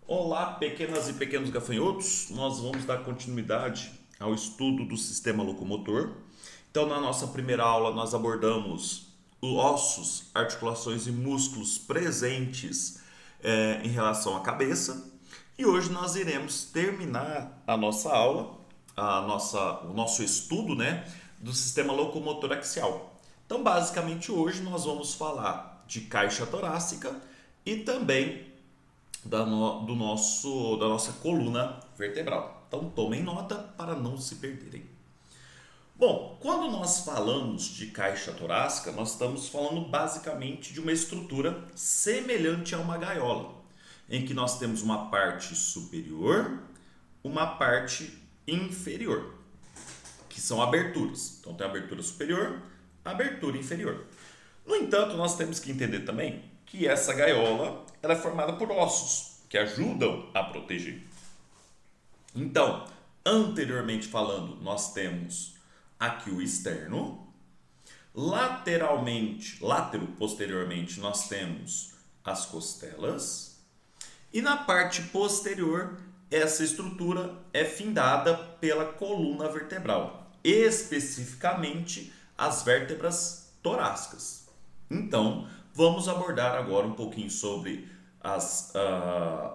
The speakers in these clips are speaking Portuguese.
Olá, pequenas e pequenos gafanhotos. Nós vamos dar continuidade ao estudo do sistema locomotor. Então, na nossa primeira aula, nós abordamos ossos, articulações e músculos presentes em relação à cabeça. E hoje nós iremos terminar a nossa aula, o nosso estudo, do sistema locomotor axial. Então, basicamente, hoje nós vamos falar de caixa torácica e também da nossa coluna vertebral. Então tomem nota para não se perderem. Bom, quando nós falamos de caixa torácica, nós estamos falando basicamente de uma estrutura semelhante a uma gaiola, em que nós temos uma parte superior, uma parte inferior, que são aberturas. Então tem a abertura superior, a abertura inferior. No entanto, nós temos que entender também que essa gaiola ela é formada por ossos que ajudam a proteger. Então, anteriormente falando, nós temos aqui o externo, posteriormente, nós temos as costelas e na parte posterior, essa estrutura é findada pela coluna vertebral, especificamente as vértebras torácicas. Então, vamos abordar agora um pouquinho sobre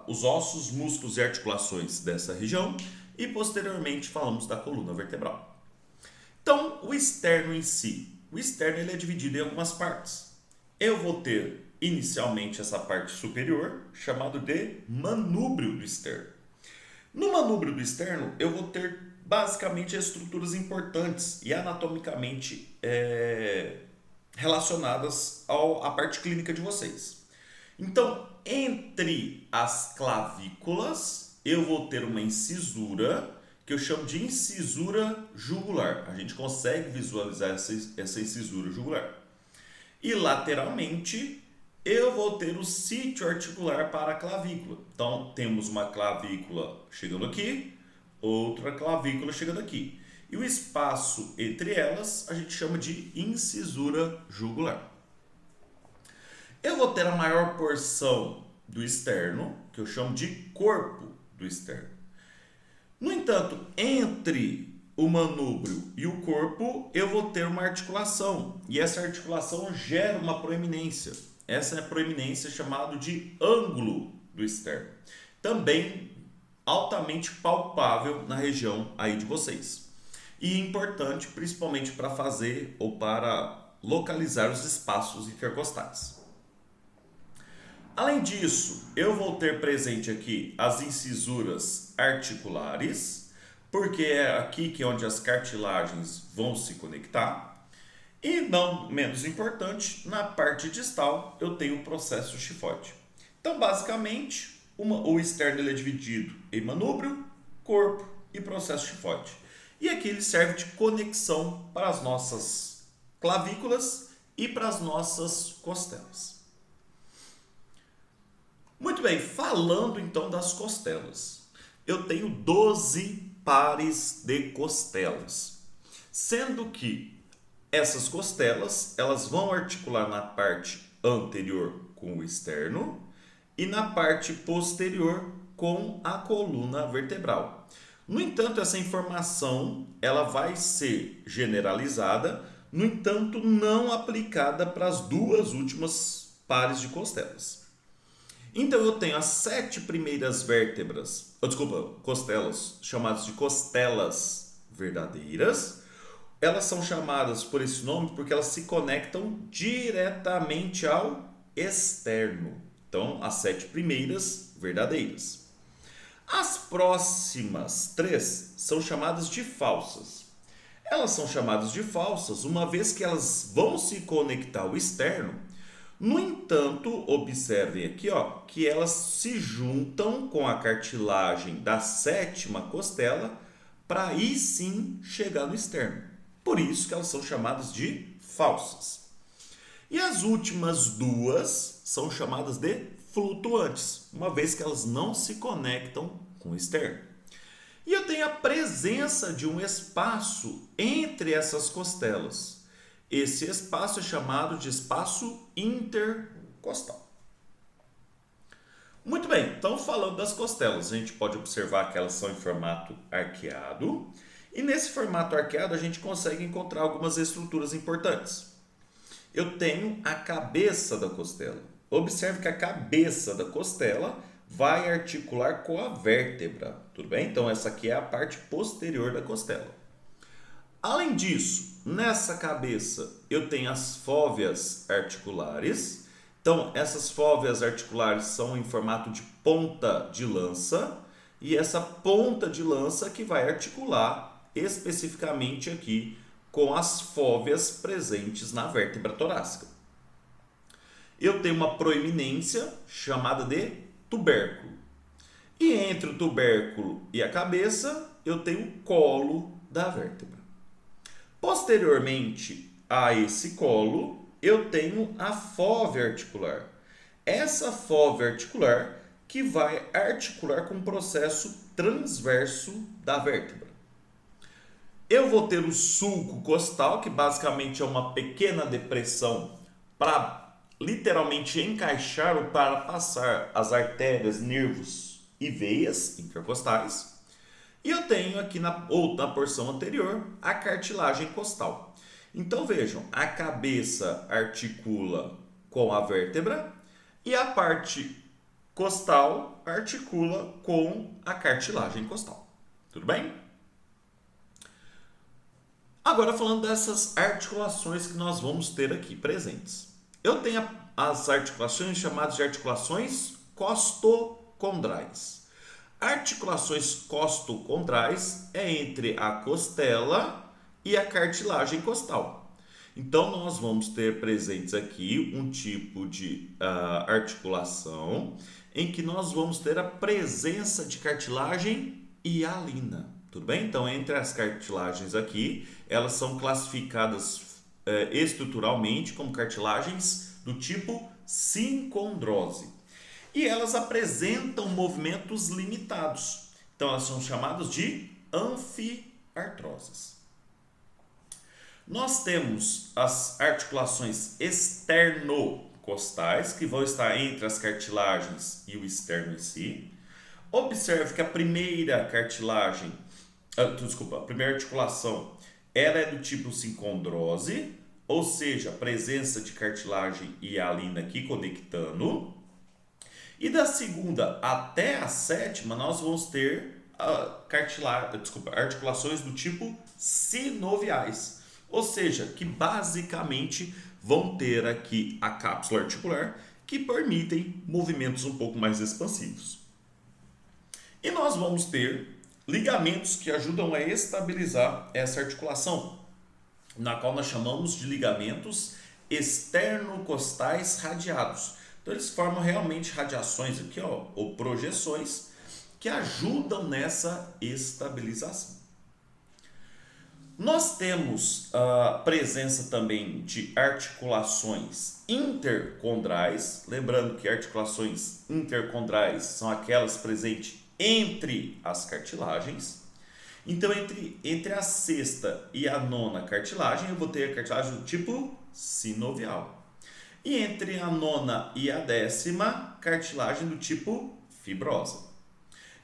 os ossos, músculos e articulações dessa região e posteriormente falamos da coluna vertebral. Então, o externo em si. O externo ele é dividido em algumas partes. Eu vou ter inicialmente essa parte superior, chamado de manúbrio do externo. No manúbrio do externo, eu vou ter basicamente estruturas importantes e anatomicamente relacionadas à parte clínica de vocês. Então, entre as clavículas, eu vou ter uma incisura que eu chamo de incisura jugular. A gente consegue visualizar essa incisura jugular. E lateralmente, eu vou ter o sítio articular para a clavícula. Então, temos uma clavícula chegando aqui, outra clavícula chegando aqui. E o espaço entre elas a gente chama de incisura jugular. Eu vou ter a maior porção do externo, que eu chamo de corpo do externo. No entanto, entre o manúbrio e o corpo, eu vou ter uma articulação. E essa articulação gera uma proeminência. Essa é a proeminência chamada de ângulo do externo. Também altamente palpável na região aí de vocês. E importante principalmente para fazer ou para localizar os espaços intercostais. Além disso, eu vou ter presente aqui as incisuras articulares, porque é aqui que é onde as cartilagens vão se conectar. E não menos importante, na parte distal eu tenho o processo chifoide. Então, basicamente, o externo ele é dividido em manúbrio, corpo e processo chifoide. E aqui ele serve de conexão para as nossas clavículas e para as nossas costelas. Muito bem, falando então das costelas. Eu tenho 12 pares de costelas, sendo que essas costelas elas vão articular na parte anterior com o externo e na parte posterior com a coluna vertebral. No entanto, essa informação ela vai ser generalizada, no entanto, não aplicada para as duas últimas pares de costelas. Então eu tenho as 7 primeiras costelas, chamadas de costelas verdadeiras. Elas são chamadas por esse nome porque elas se conectam diretamente ao externo. Então, as 7 primeiras verdadeiras. As próximas 3 são chamadas de falsas. Elas são chamadas de falsas uma vez que elas vão se conectar ao externo. No entanto, observem aqui que elas se juntam com a cartilagem da 7ª costela para aí sim chegar no externo. Por isso que elas são chamadas de falsas. E as últimas 2 são chamadas de flutuantes, uma vez que elas não se conectam com o externo. E eu tenho a presença de um espaço entre essas costelas. Esse espaço é chamado de espaço intercostal. Muito bem, então falando das costelas, a gente pode observar que elas são em formato arqueado. E nesse formato arqueado a gente consegue encontrar algumas estruturas importantes. Eu tenho a cabeça da costela. Observe que a cabeça da costela vai articular com a vértebra, tudo bem? Então essa aqui é a parte posterior da costela. Além disso, nessa cabeça eu tenho as fóveas articulares. Então essas fóveas articulares são em formato de ponta de lança e essa ponta de lança que vai articular especificamente aqui com as fóveas presentes na vértebra torácica. Eu tenho uma proeminência chamada de tubérculo. E entre o tubérculo e a cabeça, eu tenho o colo da vértebra. Posteriormente a esse colo, eu tenho a fóvea articular. Essa fóvea articular que vai articular com o processo transverso da vértebra. Eu vou ter o sulco costal, que basicamente é uma pequena depressão para literalmente encaixar ou para passar as artérias, nervos e veias intercostais. E eu tenho aqui na porção anterior a cartilagem costal. Então vejam, a cabeça articula com a vértebra e a parte costal articula com a cartilagem costal. Tudo bem? Agora falando dessas articulações que nós vamos ter aqui presentes. Eu tenho as articulações chamadas de articulações costocondrais. Articulações costocondrais é entre a costela e a cartilagem costal. Então nós vamos ter presentes aqui um tipo de articulação em que nós vamos ter a presença de cartilagem hialina. Tudo bem? Então, entre as cartilagens aqui, elas são classificadas estruturalmente como cartilagens do tipo sincondrose. E elas apresentam movimentos limitados. Então, elas são chamadas de anfiartroses. Nós temos as articulações externocostais, que vão estar entre as cartilagens e o externo em si. Observe que a primeira cartilagem, a primeira articulação, ela é do tipo sincondrose, ou seja, presença de cartilagem hialina aqui conectando. E da segunda até a sétima, nós vamos ter articulações do tipo sinoviais, ou seja, que basicamente vão ter aqui a cápsula articular que permitem movimentos um pouco mais expansivos. E nós vamos ter ligamentos que ajudam a estabilizar essa articulação, na qual nós chamamos de ligamentos externocostais radiados. Então eles formam realmente radiações aqui, ou projeções que ajudam nessa estabilização. Nós temos a presença também de articulações intercondrais, lembrando que articulações intercondrais são aquelas presentes entre as cartilagens. Então, entre a sexta e a nona cartilagem, eu vou ter a cartilagem do tipo sinovial. E entre a nona e a décima, cartilagem do tipo fibrosa.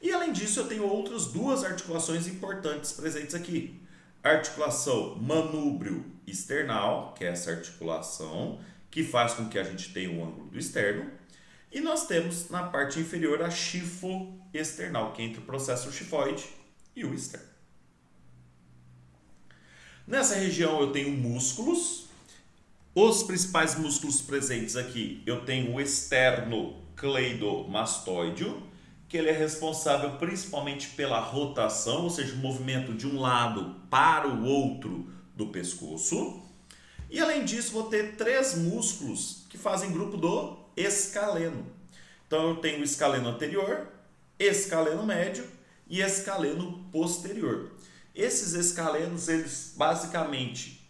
E além disso, eu tenho outras duas articulações importantes presentes aqui. A articulação manúbrio external, que é essa articulação que faz com que a gente tenha o ângulo do externo. E nós temos na parte inferior a xifoexternal, que é entre o processo xifoide e o externo. Nessa região eu tenho músculos. Os principais músculos presentes aqui, eu tenho o esternocleidomastoideo, que ele é responsável principalmente pela rotação, ou seja, o movimento de um lado para o outro do pescoço. E além disso, vou ter três músculos que fazem grupo do escaleno. Então eu tenho o escaleno anterior, escaleno médio e escaleno posterior. Esses escalenos, eles basicamente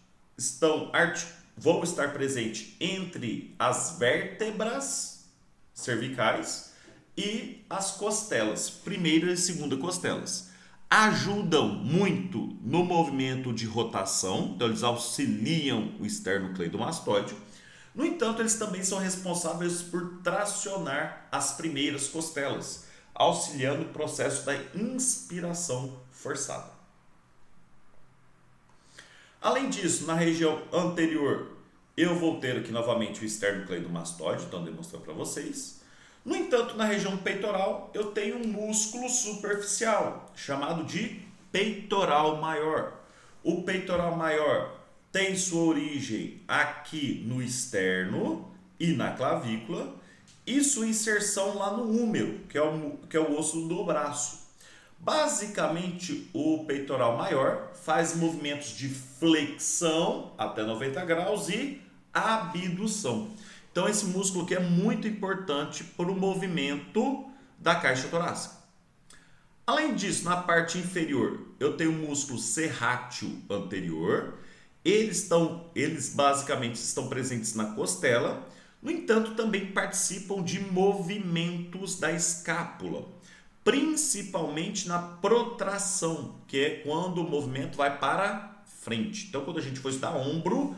vão estar presentes entre as vértebras cervicais e as costelas, primeira e segunda costelas. Ajudam muito no movimento de rotação, então eles auxiliam o esternocleidomastoideo. No entanto, eles também são responsáveis por tracionar as primeiras costelas, auxiliando o processo da inspiração forçada. Além disso, na região anterior, eu vou ter aqui novamente o esternocleidomastoide, então demonstrando para vocês. No entanto, na região peitoral, eu tenho um músculo superficial, chamado de peitoral maior. O peitoral maior tem sua origem aqui no externo e na clavícula, e sua inserção lá no húmero, que é o osso do braço. Basicamente, o peitoral maior faz movimentos de flexão até 90 graus e abdução. Então, esse músculo aqui é muito importante para o movimento da caixa torácica. Além disso, na parte inferior, eu tenho o músculo serrátil anterior. Eles basicamente estão presentes na costela. No entanto, também participam de movimentos da escápula, principalmente na protração, que é quando o movimento vai para frente. Então, quando a gente for estudar ombro,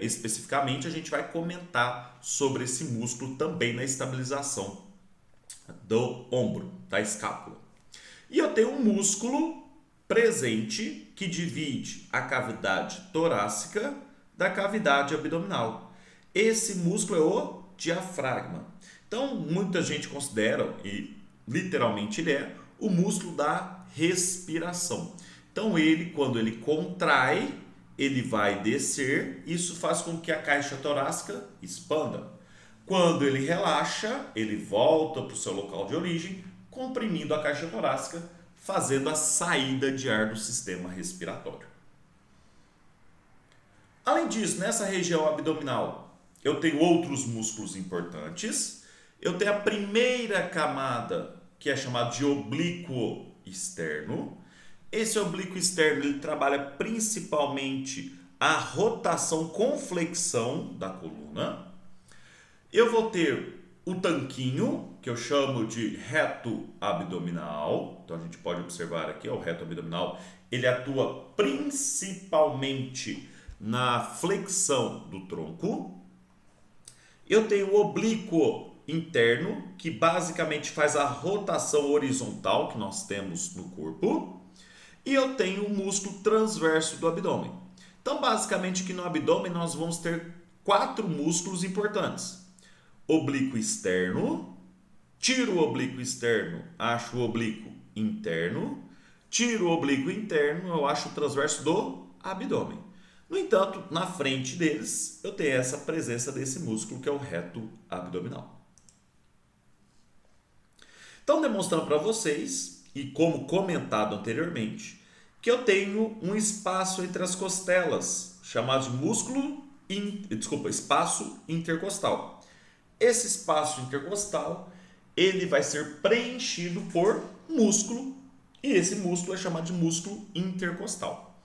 especificamente, a gente vai comentar sobre esse músculo também na estabilização do ombro, da escápula. E eu tenho um músculo presente que divide a cavidade torácica da cavidade abdominal. Esse músculo é o diafragma. Então, muita gente considera, e literalmente ele é, o músculo da respiração. Então, quando ele contrai, ele vai descer, isso faz com que a caixa torácica expanda. Quando ele relaxa, ele volta para o seu local de origem, comprimindo a caixa torácica, fazendo a saída de ar do sistema respiratório. Além disso, nessa região abdominal, eu tenho outros músculos importantes. Eu tenho a primeira camada, que é chamada de oblíquo externo. Esse oblíquo externo ele trabalha principalmente a rotação com flexão da coluna. Eu vou ter o tanquinho, que eu chamo de reto abdominal. Então a gente pode observar aqui, o reto abdominal, ele atua principalmente na flexão do tronco. Eu tenho o oblíquo interno, que basicamente faz a rotação horizontal que nós temos no corpo. E eu tenho o músculo transverso do abdômen. Então, basicamente, aqui no abdômen nós vamos ter 4 músculos importantes. Oblíquo externo, tiro o oblíquo externo, acho o oblíquo interno, tiro o oblíquo interno, eu acho o transverso do abdômen. No entanto, na frente deles, eu tenho essa presença desse músculo que é o reto abdominal. Então, demonstrando para vocês, e como comentado anteriormente, que eu tenho um espaço entre as costelas, chamado de espaço intercostal. Esse espaço intercostal, ele vai ser preenchido por músculo, e esse músculo é chamado de músculo intercostal.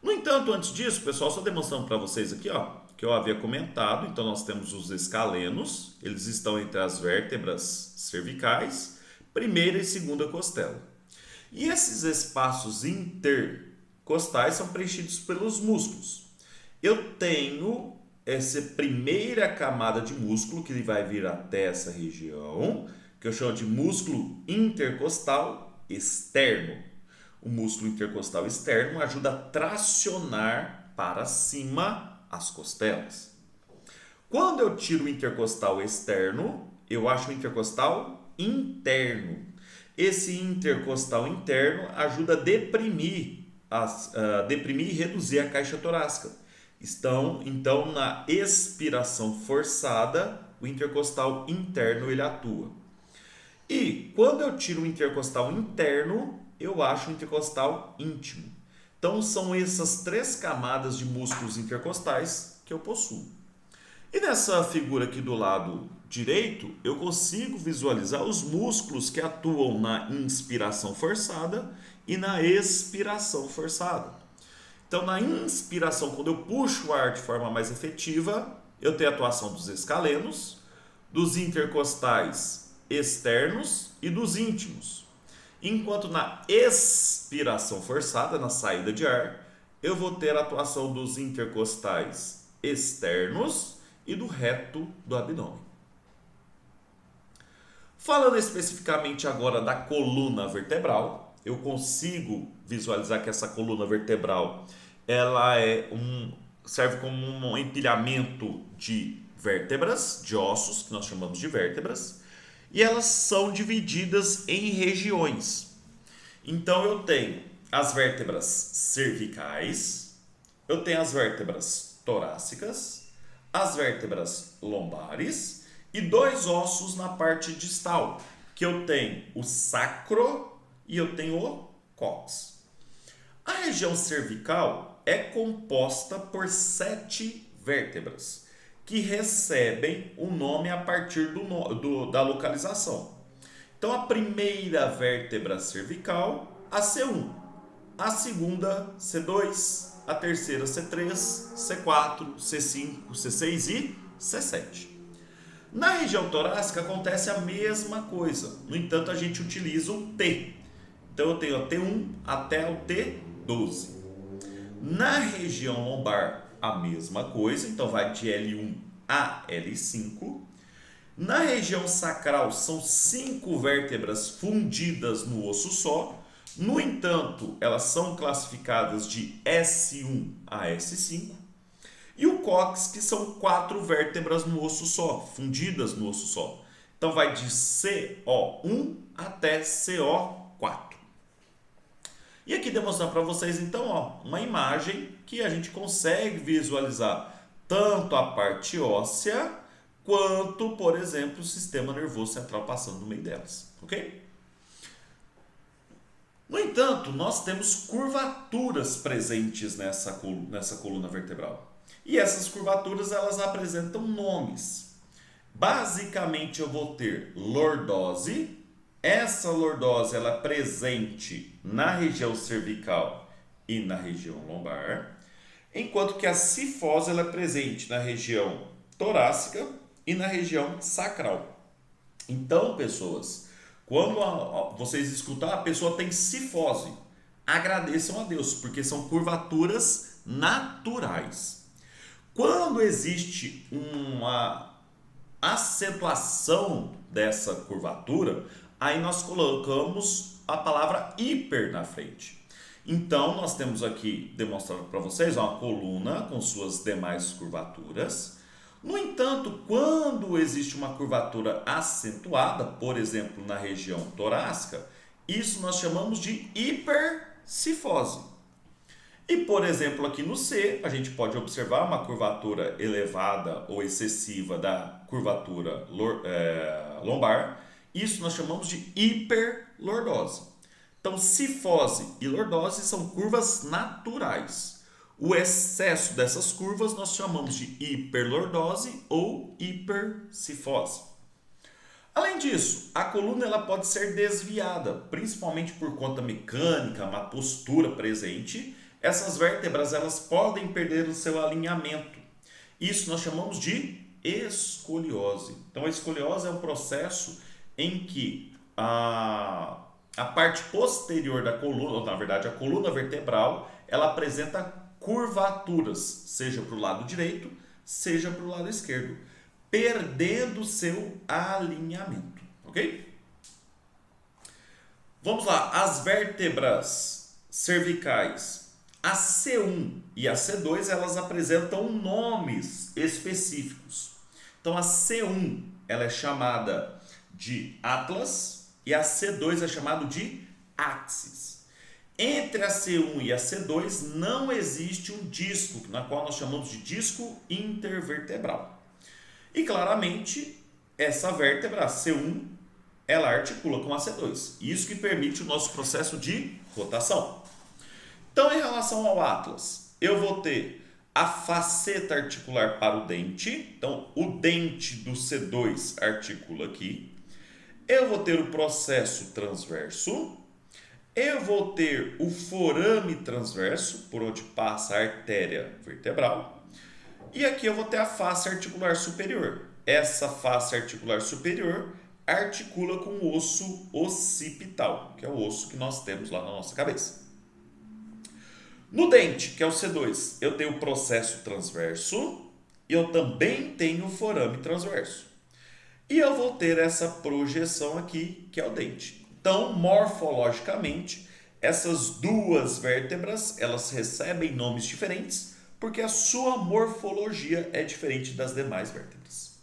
No entanto, antes disso, pessoal, só demonstrando para vocês aqui, que eu havia comentado, então nós temos os escalenos, eles estão entre as vértebras cervicais, primeira e segunda costela. E esses espaços intercostais são preenchidos pelos músculos. Eu tenho essa primeira camada de músculo que vai vir até essa região, que eu chamo de músculo intercostal externo. O músculo intercostal externo ajuda a tracionar para cima as costelas. Quando eu tiro o intercostal externo, eu acho o intercostal interno. Esse intercostal interno ajuda a deprimir e reduzir a caixa torácica. Então, na expiração forçada, o intercostal interno ele atua. E quando eu tiro o intercostal interno, eu acho o intercostal íntimo. Então, são essas 3 camadas de músculos intercostais que eu possuo. E nessa figura aqui do lado direito, eu consigo visualizar os músculos que atuam na inspiração forçada e na expiração forçada. Então, na inspiração, quando eu puxo o ar de forma mais efetiva, eu tenho a atuação dos escalenos, dos intercostais externos e dos íntimos. Enquanto na expiração forçada, na saída de ar, eu vou ter a atuação dos intercostais externos e do reto do abdômen. Falando especificamente agora da coluna vertebral, eu consigo visualizar que essa coluna vertebral ela serve como um empilhamento de vértebras, de ossos, que nós chamamos de vértebras, e elas são divididas em regiões. Então eu tenho as vértebras cervicais, eu tenho as vértebras torácicas, as vértebras lombares e dois ossos na parte distal, que eu tenho o sacro e eu tenho o cóccix. A região cervical é composta por 7 vértebras, que recebem o nome a partir da localização. Então, a primeira vértebra cervical, a C1, a segunda, C2, a terceira, C3, C4, C5, C6 e C7. Na região torácica acontece a mesma coisa, no entanto, a gente utiliza o T. Então, eu tenho a T1 até o T12. Na região lombar, a mesma coisa, então vai de L1 a L5. Na região sacral, são 5 vértebras fundidas no osso só. No entanto, elas são classificadas de S1 a S5. E o cóccix, que são 4 vértebras no osso só, fundidas no osso só. Então, vai de CO1 até CO4. E aqui demonstrar para vocês, então, uma imagem que a gente consegue visualizar tanto a parte óssea, quanto, por exemplo, o sistema nervoso central passando no meio delas, ok? No entanto, nós temos curvaturas presentes nessa coluna vertebral. E essas curvaturas, elas apresentam nomes. Basicamente, eu vou ter lordose. Essa lordose, ela é presente na região cervical e na região lombar. Enquanto que a cifose, ela é presente na região torácica e na região sacral. Então, pessoas, quando vocês escutam, a pessoa tem cifose, agradeçam a Deus, porque são curvaturas naturais. Quando existe uma acentuação dessa curvatura, aí nós colocamos a palavra hiper na frente. Então, nós temos aqui demonstrado para vocês uma coluna com suas demais curvaturas. No entanto, quando existe uma curvatura acentuada, por exemplo, na região torácica, isso nós chamamos de hipercifose. E, por exemplo, aqui no C, a gente pode observar uma curvatura elevada ou excessiva da curvatura lombar. Isso nós chamamos de hiperlordose. Então, cifose e lordose são curvas naturais. O excesso dessas curvas nós chamamos de hiperlordose ou hipercifose. Além disso, a coluna ela pode ser desviada, principalmente por conta mecânica, uma postura presente. Essas vértebras elas podem perder o seu alinhamento. Isso nós chamamos de escoliose. Então, a escoliose é um processo em que a parte posterior da coluna, ou na verdade a coluna vertebral, ela apresenta curvaturas, seja para o lado direito, seja para o lado esquerdo, perdendo seu alinhamento, ok? Vamos lá, as vértebras cervicais, a C1 e a C2, elas apresentam nomes específicos. Então a C1, ela é chamada de atlas, e a C2 é chamado de axis. Entre a C1 e a C2 não existe um disco, na qual nós chamamos de disco intervertebral. E claramente, essa vértebra, a C1, ela articula com a C2. Isso que permite o nosso processo de rotação. Então, em relação ao atlas, eu vou ter a faceta articular para o dente. Então, o dente do C2 articula aqui. Eu vou ter o processo transverso, eu vou ter o forame transverso, por onde passa a artéria vertebral, e aqui eu vou ter a face articular superior. Essa face articular superior articula com o osso occipital, que é o osso que nós temos lá na nossa cabeça. No dente, que é o C2, eu tenho o processo transverso, eu também tenho o forame transverso. E eu vou ter essa projeção aqui, que é o dente. Então, morfologicamente, essas duas vértebras, elas recebem nomes diferentes, porque a sua morfologia é diferente das demais vértebras.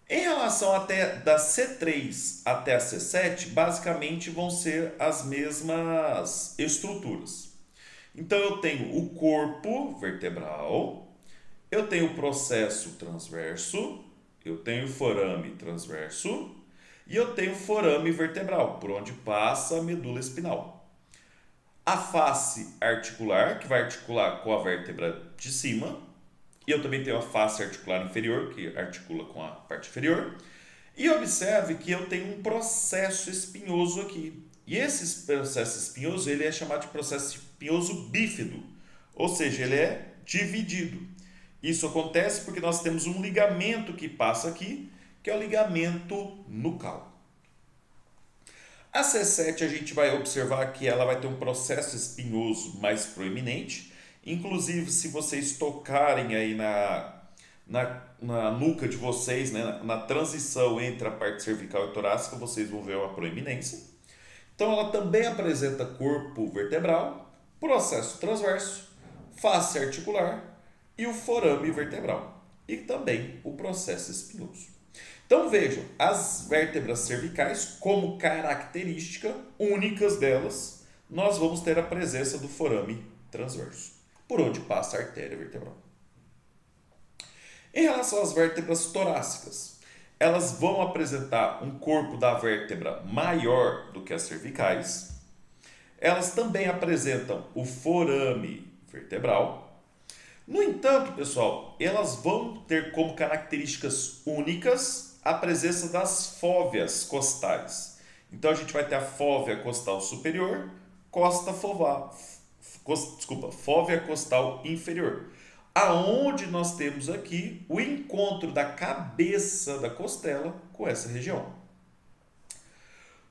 Em relação até da C3 até a C7, basicamente vão ser as mesmas estruturas. Então eu tenho o corpo vertebral, eu tenho o processo transverso, eu tenho o forame transverso e eu tenho o forame vertebral, por onde passa a medula espinal. A face articular, que vai articular com a vértebra de cima, e eu também tenho a face articular inferior, que articula com a parte inferior. E observe que eu tenho um processo espinhoso aqui. E esse processo espinhoso ele é chamado de processo espinhoso bífido, ou seja, ele é dividido. Isso acontece porque nós temos um ligamento que passa aqui, que é o ligamento nucal. A C7 a gente vai observar que ela vai ter um processo espinhoso mais proeminente. Inclusive, se vocês tocarem aí na nuca de vocês, né, na transição entre a parte cervical e torácica, vocês vão ver uma proeminência. Então, ela também apresenta corpo vertebral, processo transverso, face articular e o forame vertebral. E também o processo espinhoso. Então vejam, as vértebras cervicais, como característica únicas delas, nós vamos ter a presença do forame transverso, por onde passa a artéria vertebral. Em relação às vértebras torácicas, elas vão apresentar um corpo da vértebra maior do que as cervicais. Elas também apresentam o forame vertebral. No entanto, pessoal, elas vão ter como características únicas a presença das fóveas costais. Então a gente vai ter a fóvea costal superior, fóvea costal inferior. Aonde nós temos aqui o encontro da cabeça da costela com essa região.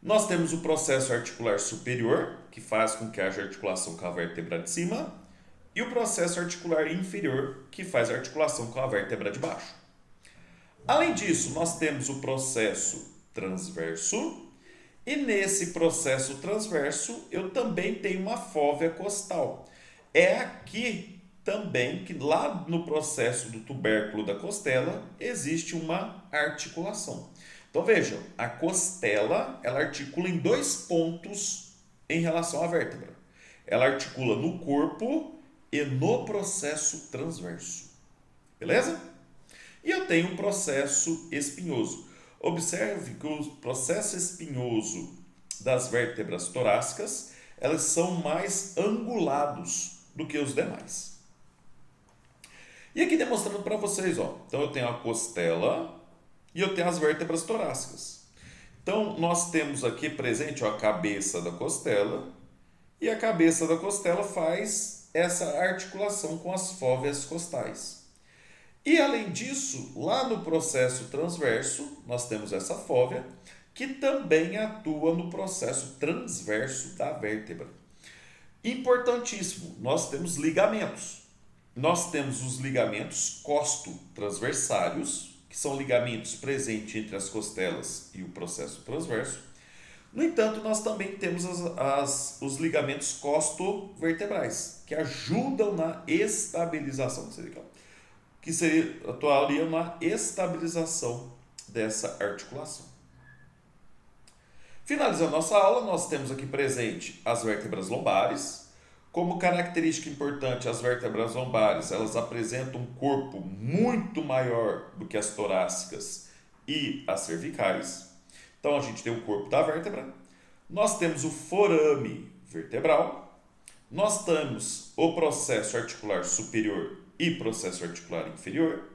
Nós temos o processo articular superior, que faz com que haja articulação com a vértebra de cima, e o processo articular inferior, que faz articulação com a vértebra de baixo. Além disso, nós temos o processo transverso, e nesse processo transverso eu também tenho uma fóvea costal. É aqui também que lá no processo do tubérculo da costela existe uma articulação. Então vejam, a costela ela articula em dois pontos em relação à vértebra. Ela articula no corpo e no processo transverso. Beleza? E eu tenho um processo espinhoso. Observe que o processo espinhoso das vértebras torácicas, elas são mais angulados do que os demais. E aqui demonstrando para vocês, ó. Então eu tenho a costela e eu tenho as vértebras torácicas. Então nós temos aqui presente ó, a cabeça da costela e a cabeça da costela faz essa articulação com as fóveas costais. E além disso, lá no processo transverso, nós temos essa fóvea que também atua no processo transverso da vértebra. Importantíssimo, nós temos ligamentos. Nós temos os ligamentos costo-transversários, que são ligamentos presentes entre as costelas e o processo transverso. No entanto, nós também temos os ligamentos costo-vertebrais, que ajudam na estabilização cervical, que atuaria na estabilização dessa articulação. Finalizando nossa aula, nós temos aqui presente as vértebras lombares. Como característica importante, as vértebras lombares, elas apresentam um corpo muito maior do que as torácicas e as cervicais. Então, a gente tem o corpo da vértebra, nós temos o forame vertebral, nós temos o processo articular superior e processo articular inferior,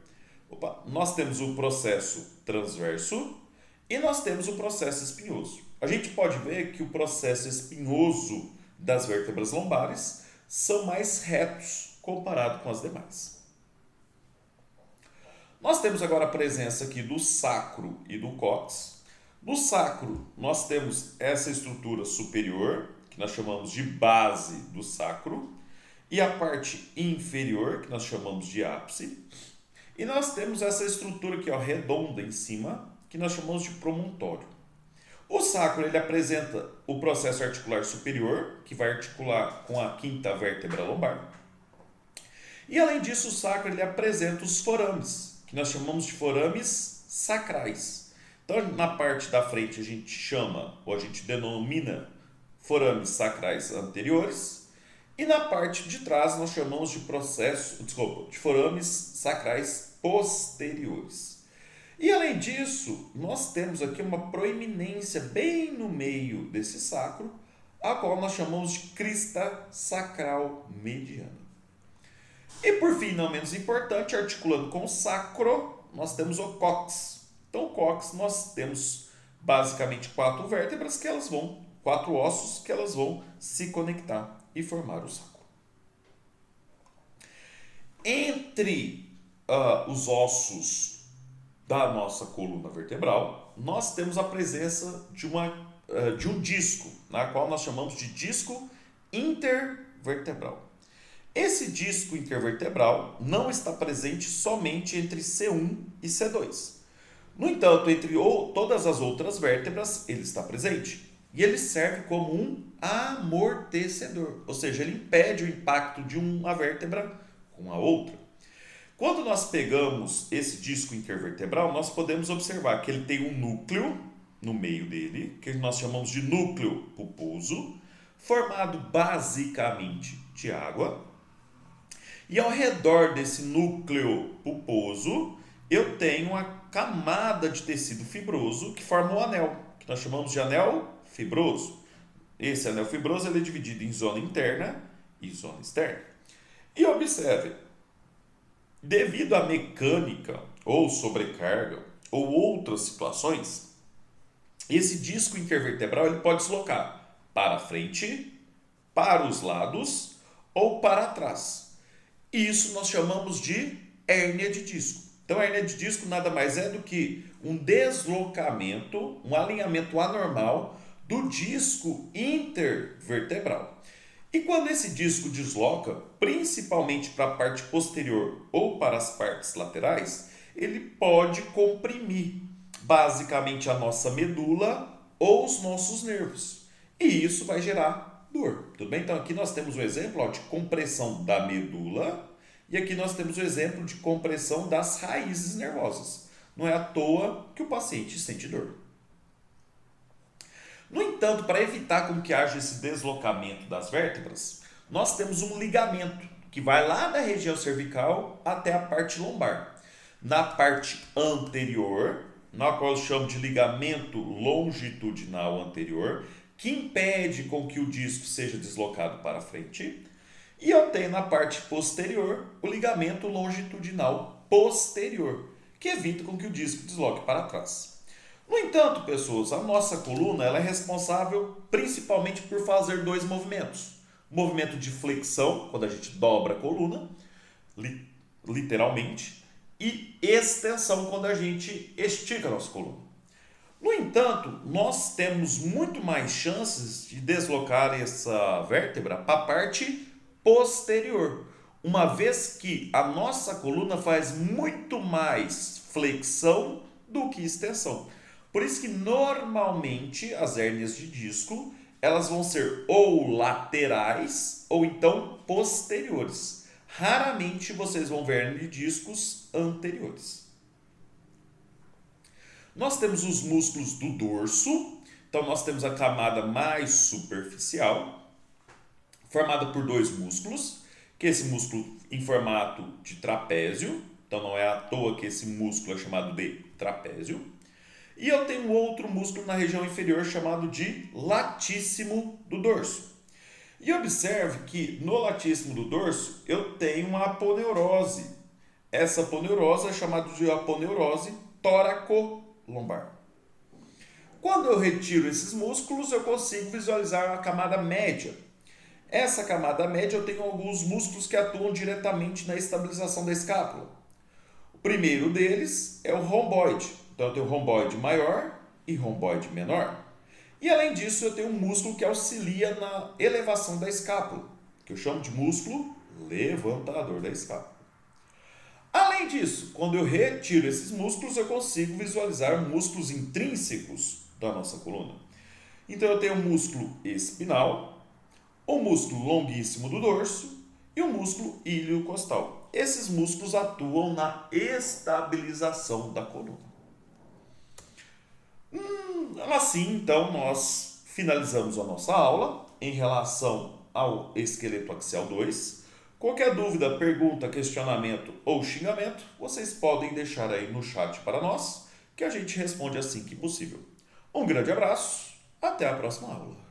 nós temos o processo transverso e nós temos o processo espinhoso. A gente pode ver que o processo espinhoso das vértebras lombares são mais retos comparado com as demais. Nós temos agora a presença aqui do sacro e do cóccix. No sacro, nós temos essa estrutura superior, que nós chamamos de base do sacro, e a parte inferior, que nós chamamos de ápice. E nós temos essa estrutura aqui, ó, redonda em cima, que nós chamamos de promontório. O sacro ele apresenta o processo articular superior, que vai articular com a quinta vértebra lombar. E além disso, o sacro ele apresenta os forames, que nós chamamos de forames sacrais. Então, na parte da frente a gente chama, ou a gente denomina forames sacrais anteriores, e na parte de trás nós chamamos de de forames sacrais posteriores. E além disso, nós temos aqui uma proeminência bem no meio desse sacro, a qual nós chamamos de crista sacral mediana. E por fim, não menos importante, articulando com o sacro, nós temos o cóccix. Então, o cóccix nós temos basicamente 4 vértebras que elas vão, 4 ossos que elas vão se conectar e formar o sacro. Entre os ossos da nossa coluna vertebral, nós temos a presença de um disco, na qual nós chamamos de disco intervertebral. Esse disco intervertebral não está presente somente entre C1 e C2. No entanto, entre todas as outras vértebras, ele está presente. E ele serve como um amortecedor, ou seja, ele impede o impacto de uma vértebra com a outra. Quando nós pegamos esse disco intervertebral, nós podemos observar que ele tem um núcleo no meio dele, que nós chamamos de núcleo pulposo, formado basicamente de água. E ao redor desse núcleo pulposo, eu tenho uma camada de tecido fibroso que forma o anel, que nós chamamos de anel fibroso. Esse anel fibroso ele é dividido em zona interna e zona externa. E observe, devido à mecânica ou sobrecarga ou outras situações, esse disco intervertebral ele pode deslocar para frente, para os lados ou para trás. Isso nós chamamos de hérnia de disco. Então, a hérnia de disco nada mais é do que um deslocamento, um alinhamento anormal do disco intervertebral. E quando esse disco desloca, principalmente para a parte posterior ou para as partes laterais, ele pode comprimir basicamente a nossa medula ou os nossos nervos. E isso vai gerar dor. Tudo bem? Então aqui nós temos um exemplo de compressão da medula e aqui nós temos o exemplo de compressão das raízes nervosas. Não é à toa que o paciente sente dor. No entanto, para evitar com que haja esse deslocamento das vértebras, nós temos um ligamento que vai lá da região cervical até a parte lombar. Na parte anterior, na qual eu chamo de ligamento longitudinal anterior, que impede com que o disco seja deslocado para frente. E eu tenho na parte posterior o ligamento longitudinal posterior, que evita com que o disco desloque para trás. No entanto, pessoas, a nossa coluna ela é responsável principalmente por fazer 2 movimentos. O movimento de flexão, quando a gente dobra a coluna, literalmente, e extensão, quando a gente estica a nossa coluna. No entanto, nós temos muito mais chances de deslocar essa vértebra para a parte posterior, uma vez que a nossa coluna faz muito mais flexão do que extensão. Por isso que normalmente as hérnias de disco, elas vão ser ou laterais ou então posteriores. Raramente vocês vão ver hérnia de discos anteriores. Nós temos os músculos do dorso, então nós temos a camada mais superficial, formada por 2 músculos, que esse músculo em formato de trapézio, então não é à toa que esse músculo é chamado de trapézio. E eu tenho outro músculo na região inferior chamado de latíssimo do dorso. E observe que no latíssimo do dorso eu tenho uma aponeurose. Essa aponeurose é chamada de aponeurose tóraco-lombar. Quando eu retiro esses músculos, eu consigo visualizar a camada média. Essa camada média eu tenho alguns músculos que atuam diretamente na estabilização da escápula. O primeiro deles é o romboide. Então eu tenho romboide maior e romboide menor. E além disso, eu tenho um músculo que auxilia na elevação da escápula, que eu chamo de músculo levantador da escápula. Além disso, quando eu retiro esses músculos, eu consigo visualizar músculos intrínsecos da nossa coluna. Então eu tenho o músculo espinal, o músculo longuíssimo do dorso e o músculo ilio-costal. Esses músculos atuam na estabilização da coluna. Assim, então, nós finalizamos a nossa aula em relação ao esqueleto axial 2. Qualquer dúvida, pergunta, questionamento ou xingamento, vocês podem deixar aí no chat para nós, que a gente responde assim que possível. Um grande abraço, até a próxima aula.